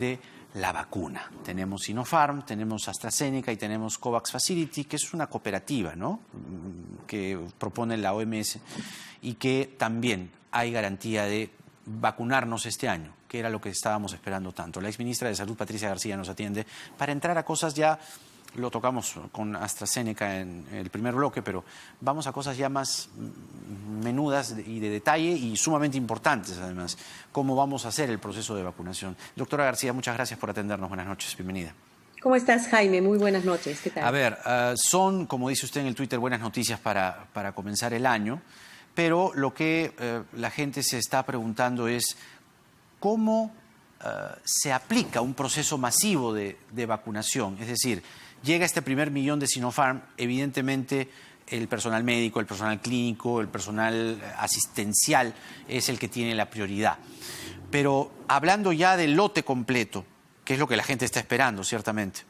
de la vacuna. Tenemos Sinopharm, tenemos AstraZeneca y tenemos COVAX Facility, que es una cooperativa, ¿no?, que propone la OMS y que también hay garantía de vacunarnos este año, que era lo que estábamos esperando tanto. La exministra de Salud, Patricia García, nos atiende para entrar a cosas ya. Lo tocamos con AstraZeneca en el primer bloque, pero vamos a cosas ya más menudas y de detalle y sumamente importantes, además. ¿Cómo vamos a hacer el proceso de vacunación? Doctora García, muchas gracias por atendernos. Buenas noches, bienvenida. ¿Cómo estás, Jaime? Muy buenas noches. ¿Qué tal? A ver, son, como dice usted en el Twitter, buenas noticias para comenzar el año, pero lo que la gente se está preguntando es cómo se aplica un proceso masivo de vacunación. Es decir, llega este primer millón de Sinopharm, evidentemente el personal médico, el personal clínico, el personal asistencial es el que tiene la prioridad. Pero hablando ya del lote completo, que es lo que la gente está esperando, ciertamente,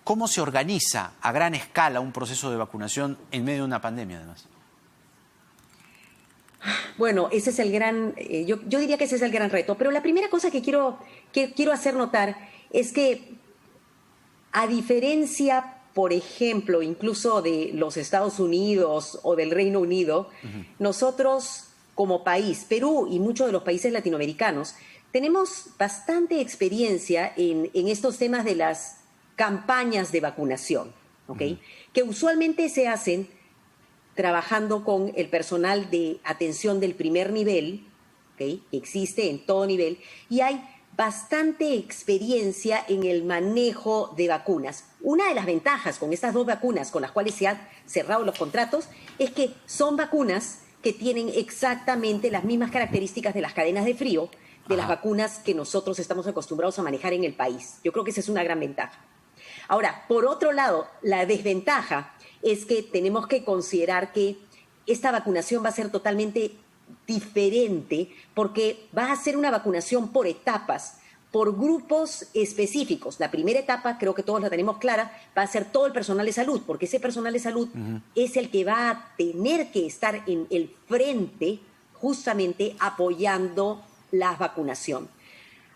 ¿cómo se organiza a gran escala un proceso de vacunación en medio de una pandemia, además? Bueno, ese es el gran, yo diría que ese es el gran reto, pero la primera cosa que quiero hacer notar es que, a diferencia, por ejemplo, incluso de los Estados Unidos o del Reino Unido, nosotros como país, Perú y muchos de los países latinoamericanos, tenemos bastante experiencia en estos temas de las campañas de vacunación, ¿ok? Que usualmente se hacen trabajando con el personal de atención del primer nivel, ¿okay?, que existe en todo nivel, y hay bastante experiencia en el manejo de vacunas. Una de las ventajas con estas dos vacunas con las cuales se han cerrado los contratos es que son vacunas que tienen exactamente las mismas características de las cadenas de frío de las vacunas que nosotros estamos acostumbrados a manejar en el país. Yo creo que esa es una gran ventaja. Ahora, por otro lado, la desventaja es que tenemos que considerar que esta vacunación va a ser totalmente diferente porque va a ser una vacunación por etapas, por grupos específicos. La primera etapa, creo que todos la tenemos clara, va a ser todo el personal de salud, porque ese personal de salud es el que va a tener que estar en el frente justamente apoyando la vacunación.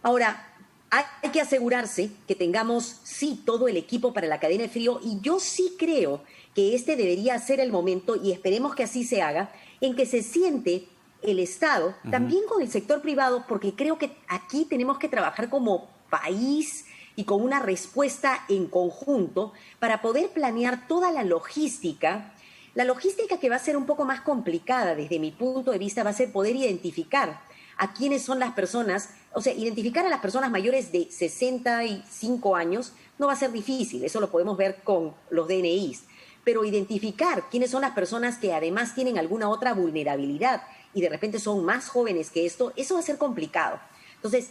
Ahora, hay que asegurarse que tengamos, sí, todo el equipo para la cadena de frío, y yo sí creo que este debería ser el momento, y esperemos que así se haga, en que se siente el Estado, también con el sector privado, porque creo que aquí tenemos que trabajar como país y con una respuesta en conjunto para poder planear toda la logística. La logística que va a ser un poco más complicada desde mi punto de vista va a ser poder identificar a quiénes son las personas, o sea, identificar a las personas mayores de 65 años no va a ser difícil, eso lo podemos ver con los DNIs, pero identificar quiénes son las personas que además tienen alguna otra vulnerabilidad y de repente son más jóvenes que esto, eso va a ser complicado. Entonces,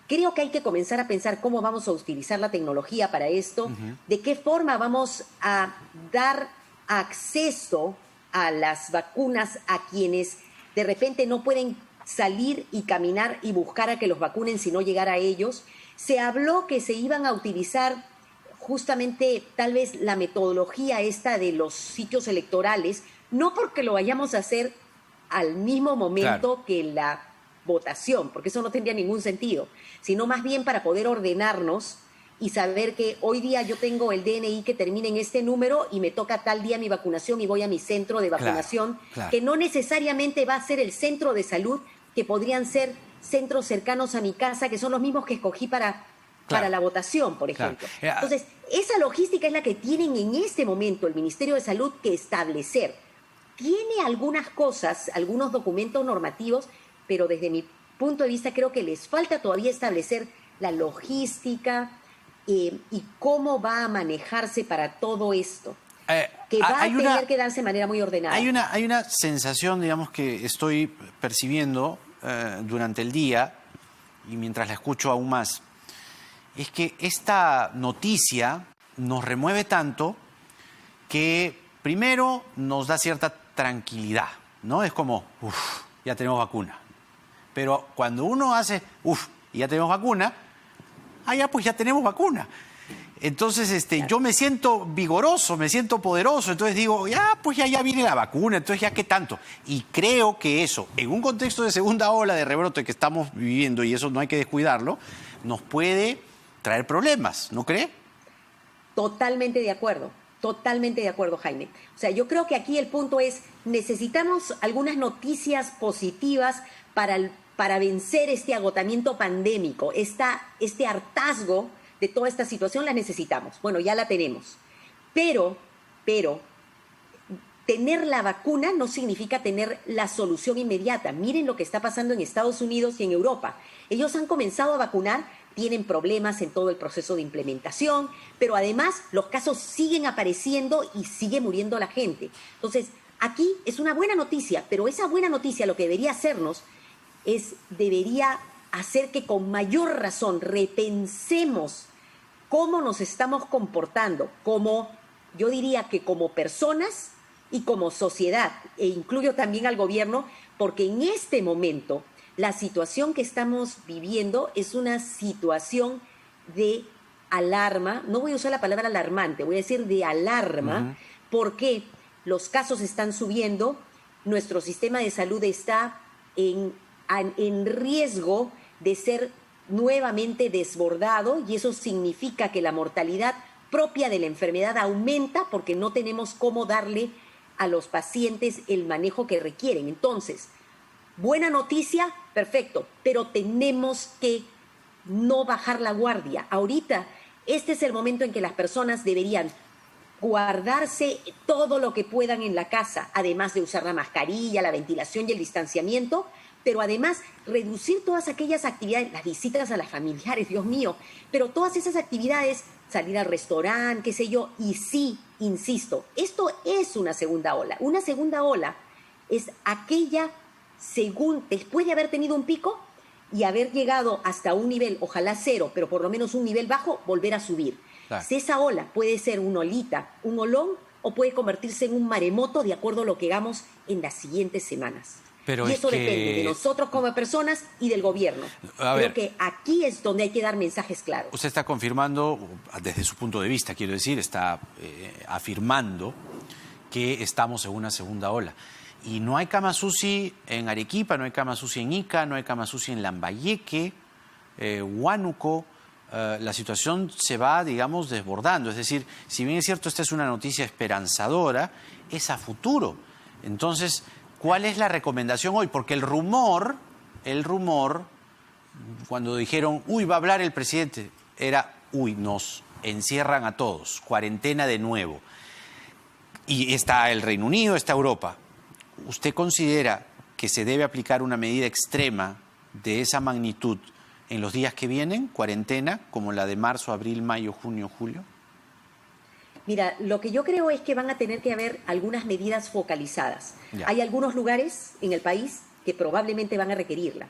creo que hay que comenzar a pensar cómo vamos a utilizar la tecnología para esto, de qué forma vamos a dar acceso a las vacunas a quienes de repente no pueden salir y caminar y buscar a que los vacunen si no llegar a ellos. Se habló que se iban a utilizar justamente tal vez la metodología esta de los sitios electorales, no porque lo vayamos a hacer al mismo momento que la votación, porque eso no tendría ningún sentido, sino más bien para poder ordenarnos y saber que hoy día yo tengo el DNI que termina en este número y me toca tal día mi vacunación y voy a mi centro de vacunación, que no necesariamente va a ser el centro de salud, que podrían ser centros cercanos a mi casa, que son los mismos que escogí para la votación, por ejemplo. Entonces, esa logística es la que tienen en este momento el Ministerio de Salud que establecer. Tiene algunas cosas, algunos documentos normativos, pero desde mi punto de vista creo que les falta todavía establecer la logística y cómo va a manejarse para todo esto, que va a tener que darse de manera muy ordenada. Hay una sensación, digamos, que estoy percibiendo durante el día, y mientras la escucho aún más, es que esta noticia nos remueve tanto que primero nos da cierta tranquilidad, ¿no? Es como, ya tenemos vacuna. Pero cuando uno hace, ya tenemos vacuna, ya pues ya tenemos vacuna. Entonces, yo me siento vigoroso, me siento poderoso, entonces digo, ya, pues ya viene la vacuna, entonces ya qué tanto. Y creo que eso, en un contexto de segunda ola de rebrote que estamos viviendo, y eso no hay que descuidarlo, nos puede traer problemas, ¿no cree? Totalmente de acuerdo, Jaime. O sea, yo creo que aquí el punto es, necesitamos algunas noticias positivas para vencer este agotamiento pandémico, este hartazgo de toda esta situación la necesitamos. Bueno, ya la tenemos. Pero, tener la vacuna no significa tener la solución inmediata. Miren lo que está pasando en Estados Unidos y en Europa. Ellos han comenzado a vacunar, tienen problemas en todo el proceso de implementación, pero además los casos siguen apareciendo y sigue muriendo la gente. Entonces, aquí es una buena noticia, pero esa buena noticia lo que debería hacernos debería hacer que con mayor razón repensemos cómo nos estamos comportando, yo diría que como personas y como sociedad, e incluyo también al gobierno, porque en este momento la situación que estamos viviendo es una situación de alarma, no voy a usar la palabra alarmante, voy a decir de alarma, porque los casos están subiendo, nuestro sistema de salud está en riesgo de ser nuevamente desbordado, y eso significa que la mortalidad propia de la enfermedad aumenta porque no tenemos cómo darle a los pacientes el manejo que requieren. Entonces, buena noticia, perfecto, pero tenemos que no bajar la guardia. Ahorita, este es el momento en que las personas deberían guardarse todo lo que puedan en la casa, además de usar la mascarilla, la ventilación y el distanciamiento, pero además reducir todas aquellas actividades, las visitas a las familiares, Dios mío, pero todas esas actividades, salir al restaurante, qué sé yo, y sí, insisto, esto es una segunda ola. Una segunda ola es aquella después de haber tenido un pico y haber llegado hasta un nivel, ojalá cero, pero por lo menos un nivel bajo, volver a subir. Claro. Si esa ola puede ser una olita, un olón, o puede convertirse en un maremoto de acuerdo a lo que hagamos en las siguientes semanas. Pero y eso depende de nosotros como personas y del gobierno. Creo que aquí es donde hay que dar mensajes claros. Usted está confirmando, desde su punto de vista, quiero decir, está afirmando que estamos en una segunda ola. Y no hay camas UCI en Arequipa, no hay camas UCI en Ica, no hay camas UCI en Lambayeque, Huánuco. La situación se va, digamos, desbordando. Es decir, si bien es cierto, esta es una noticia esperanzadora, es a futuro. Entonces, ¿cuál es la recomendación hoy? Porque el rumor, cuando dijeron, va a hablar el presidente, era, nos encierran a todos, cuarentena de nuevo. Y está el Reino Unido, está Europa. ¿Usted considera que se debe aplicar una medida extrema de esa magnitud en los días que vienen, cuarentena, como la de marzo, abril, mayo, junio, julio? Mira, lo que yo creo es que van a tener que haber algunas medidas focalizadas. Ya. Hay algunos lugares en el país que probablemente van a requerirla.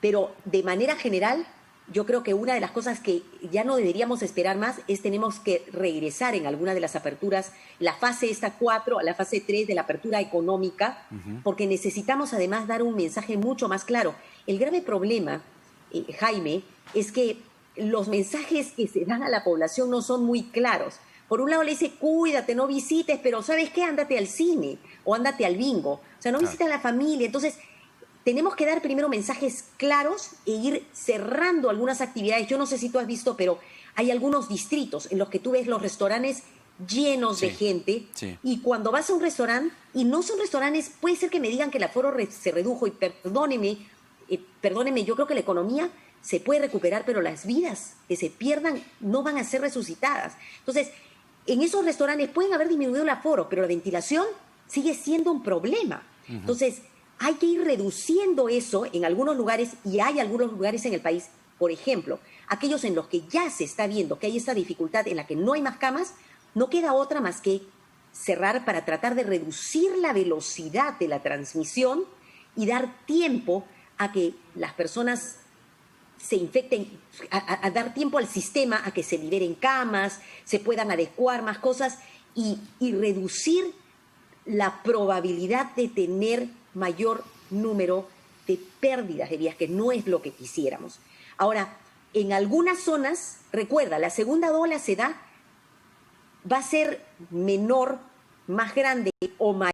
Pero de manera general, yo creo que una de las cosas que ya no deberíamos esperar más es tenemos que regresar en alguna de las aperturas, la fase 4 a la fase 3 de la apertura económica, porque necesitamos además dar un mensaje mucho más claro. El grave problema, Jaime, es que los mensajes que se dan a la población no son muy claros. Por un lado le dice, cuídate, no visites, pero ¿sabes qué? Ándate al cine o ándate al bingo. O sea, no visites a la familia. Entonces, tenemos que dar primero mensajes claros e ir cerrando algunas actividades. Yo no sé si tú has visto, pero hay algunos distritos en los que tú ves los restaurantes llenos de gente. Sí. Y cuando vas a un restaurante, y no son restaurantes, puede ser que me digan que el aforo se redujo, y perdóneme, yo creo que la economía se puede recuperar, pero las vidas que se pierdan no van a ser resucitadas. Entonces, en esos restaurantes pueden haber disminuido el aforo, pero la ventilación sigue siendo un problema. Entonces, hay que ir reduciendo eso en algunos lugares, y hay algunos lugares en el país, por ejemplo, aquellos en los que ya se está viendo que hay esta dificultad en la que no hay más camas, no queda otra más que cerrar para tratar de reducir la velocidad de la transmisión y dar tiempo a que las personas se infecten, a dar tiempo al sistema a que se liberen camas, se puedan adecuar más cosas y reducir la probabilidad de tener mayor número de pérdidas de vidas, que no es lo que quisiéramos. Ahora, En algunas zonas, recuerda, la segunda ola va a ser menor, más grande o mayor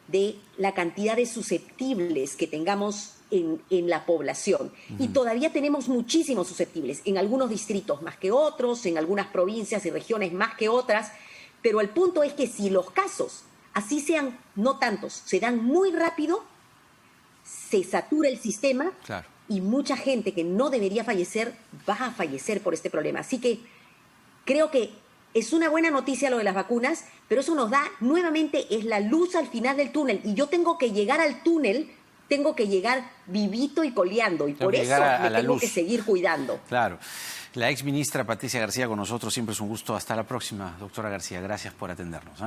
de la cantidad de susceptibles que tengamos en la población. Y todavía tenemos muchísimos susceptibles, en algunos distritos más que otros, en algunas provincias y regiones más que otras, pero el punto es que si los casos, así sean no tantos, se dan muy rápido, se satura el sistema. Claro. Y mucha gente que no debería fallecer va a fallecer por este problema. Así que creo que es una buena noticia lo de las vacunas, pero eso nos da nuevamente, es la luz al final del túnel. Y yo tengo que llegar al túnel, tengo que llegar vivito y coleando. Y por eso me tengo que seguir cuidando. Claro. La exministra Patricia García con nosotros, siempre es un gusto. Hasta la próxima, doctora García. Gracias por atendernos.